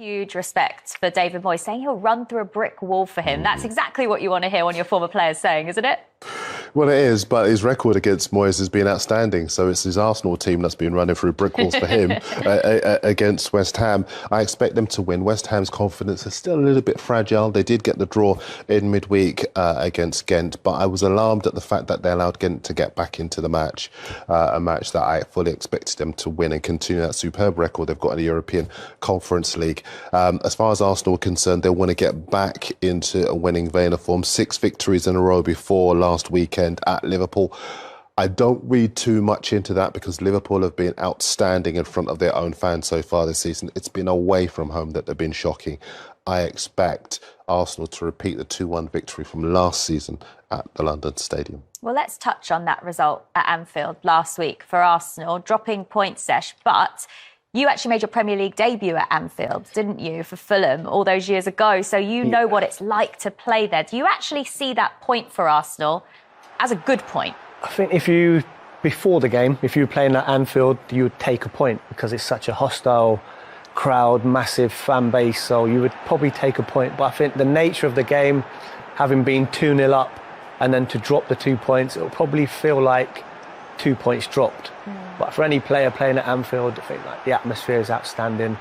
Huge respect for David Moyes, saying he'll run through a brick wall for him. That's exactly what you want to hear one of your former players saying, isn't it? Well, it is, but his record against Moyes has been outstanding. So it's his Arsenal team that's been running through brick walls for him against West Ham. I expect them to win. West Ham's confidence is still a little bit fragile. They did get the draw in midweek against Ghent, but I was alarmed at the fact that they allowed Ghent to get back into the match, a match that I fully expected them to win and continue that superb record they've got in the European Conference League. As far as Arsenal are concerned, they want to get back into a winning vein of form. 6 victories in a row before last weekend at Liverpool. I don't read too much into that because Liverpool have been outstanding in front of their own fans so far this season. It's been away from home that they've been shocking. I expect Arsenal to repeat the 2-1 victory from last season at the London Stadium. Well, let's touch on that result at Anfield last week for Arsenal, dropping points, Sesh, but you actually made your Premier League debut at Anfield, didn't you, for Fulham all those years ago? So you know what it's like to play there. Do you actually see that point for Arsenal as a good point? I think before the game, if you were playing at Anfield, you would take a point because it's such a hostile crowd, massive fan base, so you would probably take a point. But I think the nature of the game, having been 2-0 up and then to drop the 2 points, it'll probably feel like 2 points dropped. But for any player playing at Anfield, I think like the atmosphere is outstanding.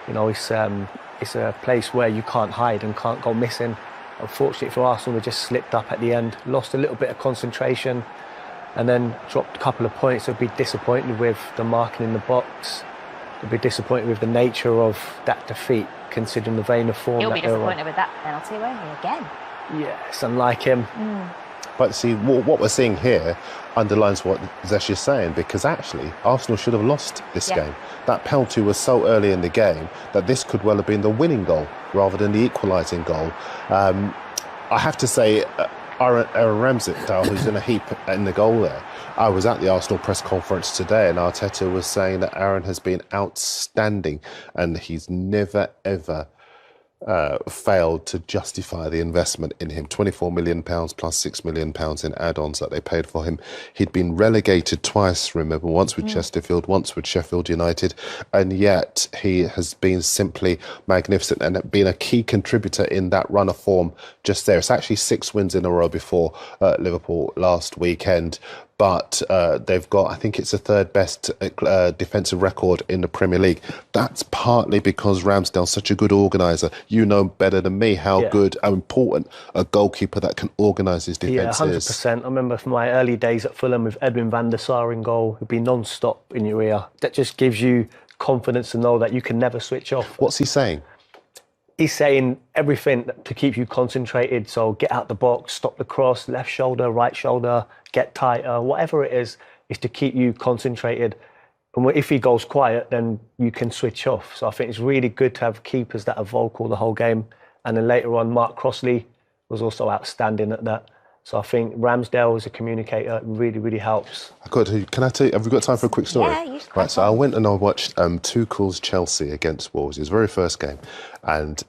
You know, it's a place where you can't hide and can't go missing. Unfortunately for Arsenal, they just slipped up at the end, lost a little bit of concentration and then dropped a couple of points. They'll be disappointed with the marking in the box. They'll be disappointed with the nature of that defeat, considering the vein of form. He'll be disappointed with that penalty, won't he, again? Yeah, it's unlike him. But see, what we're seeing here underlines what Zesh is saying, because actually Arsenal should have lost this game. That penalty was so early in the game that this could well have been the winning goal rather than the equalising goal. I have to say, Aaron Ramsdale, who's in a heap in the goal there. I was at the Arsenal press conference today and Arteta was saying that Aaron has been outstanding and he's never, ever failed to justify the investment in him. £24 million plus £6 million in add-ons that they paid for him. He'd been relegated twice, remember, once with Chesterfield, once with Sheffield United, and yet he has been simply magnificent and been a key contributor in that run of form just there. It's actually 6 wins in a row before Liverpool last weekend. But they've got, I think it's the 3rd best defensive record in the Premier League. That's partly because Ramsdale's such a good organiser. You know better than me how good, how important a goalkeeper that can organise his defence is. 100%. I remember from my early days at Fulham with Edwin van der Sar in goal, who'd be non-stop in your ear. That just gives you confidence to know that you can never switch off. What's he saying? He's saying everything to keep you concentrated. So get out the box, stop the cross, left shoulder, right shoulder, get tighter, whatever it is to keep you concentrated. And if he goes quiet, then you can switch off. So I think it's really good to have keepers that are vocal the whole game. And then later on, Mark Crossley was also outstanding at that. So I think Ramsdale as a communicator really, really helps. Can I tell you, have we got time for a quick story? Yeah, you Right, so I went and I watched Tuchel's Chelsea against Wolves, his very first game. And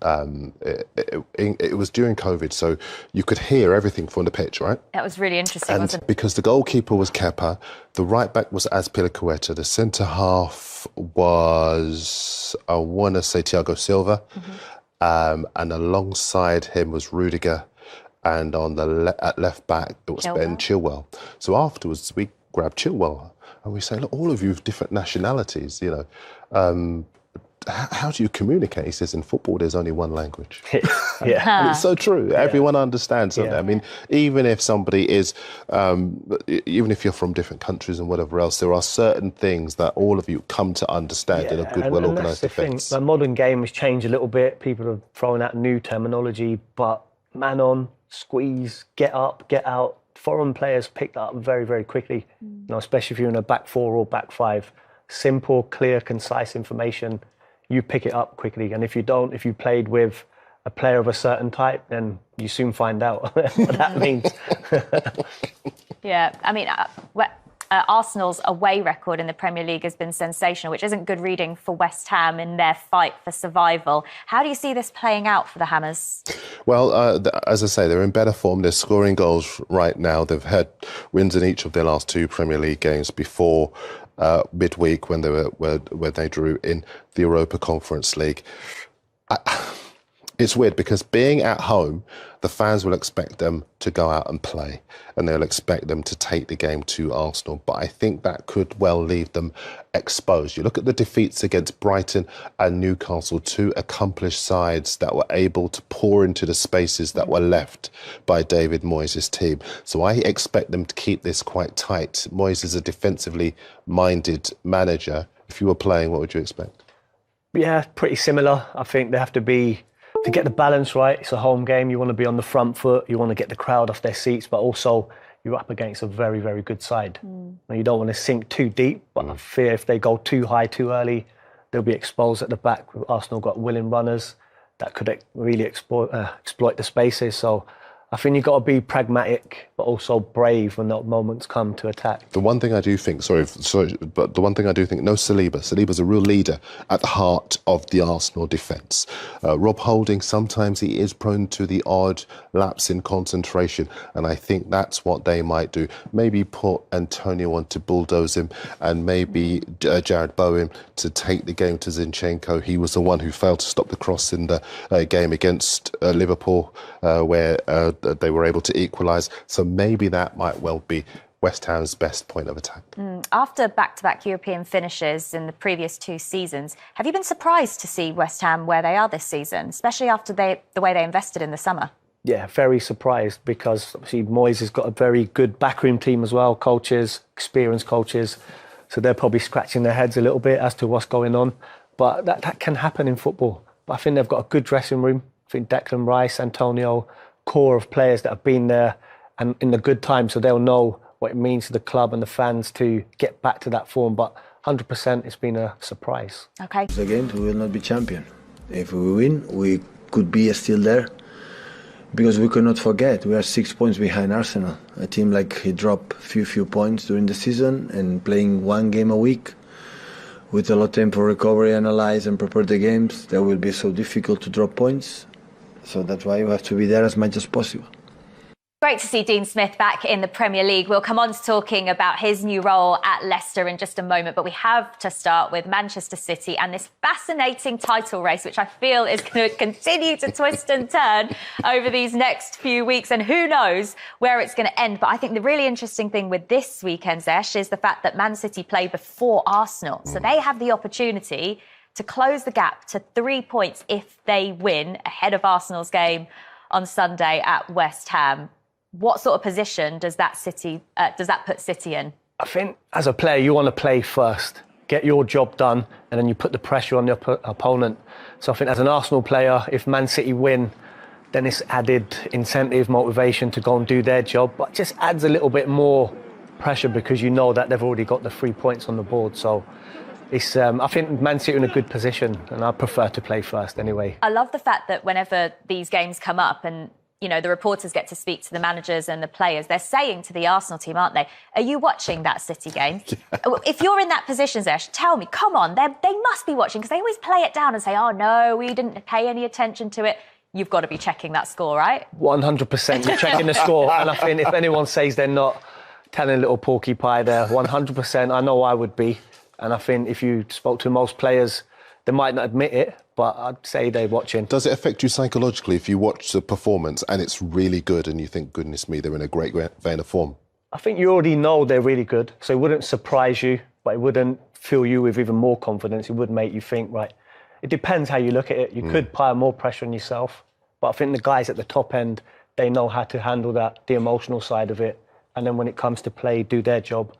it was during COVID, so you could hear everything from the pitch, right? That was really interesting, wasn't it? Because the goalkeeper was Kepa, the right back was Azpilicueta, the centre half was, I want to say, Thiago Silva, and alongside him was Rudiger. And on the at left back, it was Ben Chilwell. So afterwards, we grabbed Chilwell and we say, look, all of you have different nationalities, you know. How do you communicate? He says, in football, there's only one language. And it's so true. Everyone understands something. I mean, even if somebody is, even if you're from different countries and whatever else, there are certain things that all of you come to understand in a good, well-organised defence. The modern game has changed a little bit. People are throwing out new terminology, but man on, squeeze, get up, get out. Foreign players picked that up very, very quickly, you know, especially if you're in a back 4 or back 5. Simple, clear, concise information, you pick it up quickly. And if you don't, if you played with a player of a certain type, then you soon find out what that means. Yeah, I mean, Arsenal's away record in the Premier League has been sensational, which isn't good reading for West Ham in their fight for survival. How do you see this playing out for the Hammers? Well, as I say, they're in better form. They're scoring goals right now. They've had wins in each of their last 2 Premier League games before midweek when they drew in the Europa Conference League. It's weird because being at home, the fans will expect them to go out and play and they'll expect them to take the game to Arsenal. But I think that could well leave them exposed. You look at the defeats against Brighton and Newcastle, two accomplished sides that were able to pour into the spaces that were left by David Moyes' team. So I expect them to keep this quite tight. Moyes is a defensively minded manager. If you were playing, what would you expect? Yeah, pretty similar. I think they have to be, to get the balance right, it's a home game. You want to be on the front foot. You want to get the crowd off their seats, but also you're up against a very, very good side. Now, you don't want to sink too deep, but I fear if they go too high too early, they'll be exposed at the back. Arsenal got willing runners that could really exploit the spaces. So I think you've got to be pragmatic, but also brave when that moments come to attack. The one thing I do think, but the one thing I do think, no Saliba. Saliba's a real leader at the heart of the Arsenal defence. Rob Holding, sometimes he is prone to the odd lapse in concentration, and I think that's what they might do. Maybe put Antonio on to bulldoze him, and maybe Jared Bowen to take the game to Zinchenko. He was the one who failed to stop the cross in the game against Liverpool, where they were able to equalise. So maybe that might well be West Ham's best point of attack. After back-to-back European finishes in the previous 2 seasons, have you been surprised to see West Ham where they are this season, especially after the way they invested in the summer? Yeah, very surprised because obviously Moyes has got a very good backroom team as well, coaches, experienced coaches. So they're probably scratching their heads a little bit as to what's going on. But that can happen in football. But I think they've got a good dressing room. I think Declan Rice, Antonio, core of players that have been there and in the good times, so they'll know what it means to the club and the fans to get back to that form. But 100% it's been a surprise. Okay. Again, we will not be champion. If we win, we could be still there, because we cannot forget we are 6 points behind Arsenal, a team like he dropped few points during the season and playing 1 game a week with a lot of time for recovery, analyze and prepare the games. That will be so difficult to drop points. So that's why you have to be there as much as possible. Great to see Dean Smith back in the Premier League. We'll come on to talking about his new role at Leicester in just a moment, but we have to start with Manchester City and this fascinating title race, which I feel is going to continue to twist and turn over these next few weeks, and who knows where it's going to end. But I think the really interesting thing with this weekend, Zesh, is the fact that Man City play before Arsenal. So they have the opportunity to close the gap to 3 points if they win ahead of Arsenal's game on Sunday at West Ham. What sort of position does that put City in? I think as a player, you want to play first, get your job done, and then you put the pressure on your opponent. So I think as an Arsenal player, if Man City win, then it's added incentive, motivation to go and do their job, but just adds a little bit more pressure because you know that they've already got the 3 points on the board. So it's, I think Man City are in a good position, and I prefer to play first anyway. I love the fact that whenever these games come up and the reporters get to speak to the managers and the players, they're saying to the Arsenal team, aren't they, are you watching that City game? If you're in that position, Zesh, tell me, come on, they must be watching, because they always play it down and say, oh, no, we didn't pay any attention to it. You've got to be checking that score, right? 100%, you're checking the score. And I think if anyone says they're not, telling a little porcupine there, 100%, I know I would be. And I think if you spoke to most players, they might not admit it, but I'd say they're watching. Does it affect you psychologically if you watch the performance and it's really good and you think, goodness me, they're in a great vein of form? I think you already know they're really good, so it wouldn't surprise you, but it wouldn't fill you with even more confidence. It would make you think, right, it depends how you look at it. You could pile more pressure on yourself, but I think the guys at the top end, they know how to handle that, the emotional side of it. And then when it comes to play, do their job,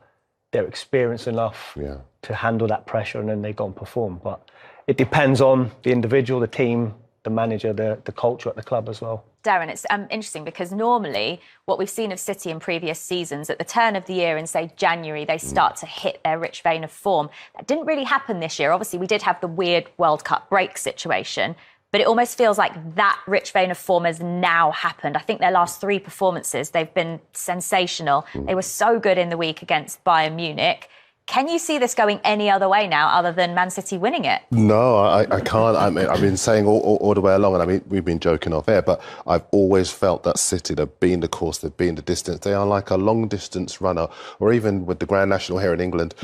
they're experienced enough to handle that pressure, and then they go and perform. But it depends on the individual, the team, the manager, the culture at the club as well. Darren, it's interesting because normally what we've seen of City in previous seasons, at the turn of the year in, say, January, they start to hit their rich vein of form. That didn't really happen this year. Obviously, we did have the weird World Cup break situation, but it almost feels like that rich vein of form has now happened. I think their last 3 performances, they've been sensational. They were so good in the week against Bayern Munich. Can you see this going any other way now other than Man City winning it? No, I can't. I mean, I've been saying all the way along, and I mean, we've been joking off air, but I've always felt that City, they've been the course, they've been the distance. They are like a long-distance runner, or even with the Grand National here in England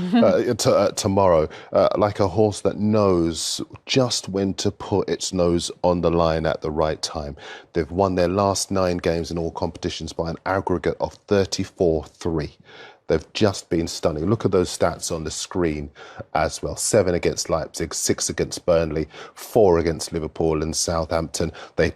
tomorrow, like a horse that knows just when to put its nose on the line at the right time. They've won their last 9 games in all competitions by an aggregate of 34-3. They've just been stunning. Look at those stats on the screen as well. 7 against Leipzig, 6 against Burnley, 4 against Liverpool and Southampton. They